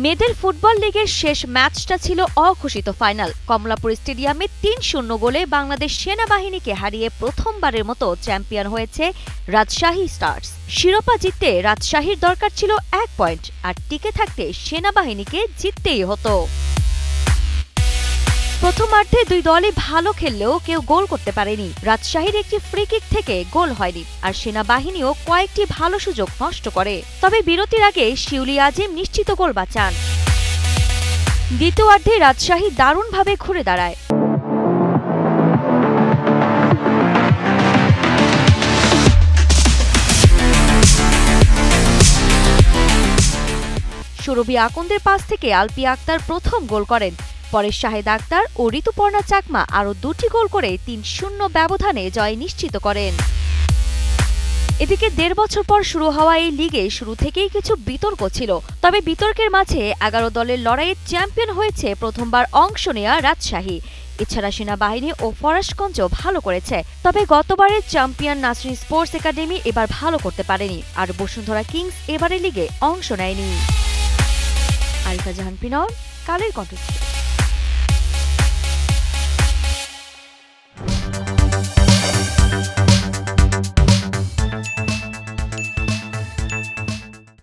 Medal football লিগের শেষ ম্যাচটা ছিল অঘোষিত ফাইনাল। কমলাপুর স্টেডিয়ামে ৩-০ গোলে বাংলাদেশ সেনাবাহিনীকে হারিয়ে প্রথমবারের মতো চ্যাম্পিয়ন হয়েছে রাজশাহী স্টার্স। শিরোপা জিততে রাজশাহীর দরকার ছিল ১ পয়েন্ট, আর টিকে থাকতে সেনাবাহিনীকে জিততেই হতো। প্রথমার্ধে দুই দলই ভালো খেললেও কেউ গোল করতে পারেনি। রাজশাহীর একটি ফ্রি কিক থেকে গোল হয়নি, আর সেনাবাহিনীও কয়েকটি ভালো সুযোগ নষ্ট করে। তবে বিরতির আগে শিউলি আজিম নিশ্চিত গোল বাঁচান। দ্বিতীয়ার্ধে রাজশাহী দারুণভাবে ঘুরে দাঁড়ায়। সুরভি আকন্দের পাস থেকে আলপি আক্তার প্রথম গোল করেন। পরে শাহেদ আক্তার ও ঋতুপর্ণা চাকমা আরও ২টি গোল করে ৩-০ ব্যবধানে জয় নিশ্চিত করেন। এদিকে ১.৫ বছর পর শুরু হওয়া এই লিগে শুরু থেকেই কিছু বিতর্ক ছিল। তবে বিতর্কের মাঝে ১১ দলের লড়াইয়ে চ্যাম্পিয়ন হয়েছে প্রথমবার অংশ নেয়া রাজশাহী। এছাড়া সেনাবাহিনী ও ফরাশগঞ্জ ভালো করেছে। তবে গতবারের চ্যাম্পিয়ন নাসরিন স্পোর্টস একাডেমি এবার ভালো করতে পারেনি, আর বসুন্ধরা কিংস এবারের লিগে অংশ নেয়নি। আরিফা জাহান পিনন, কালের কণ্ঠ।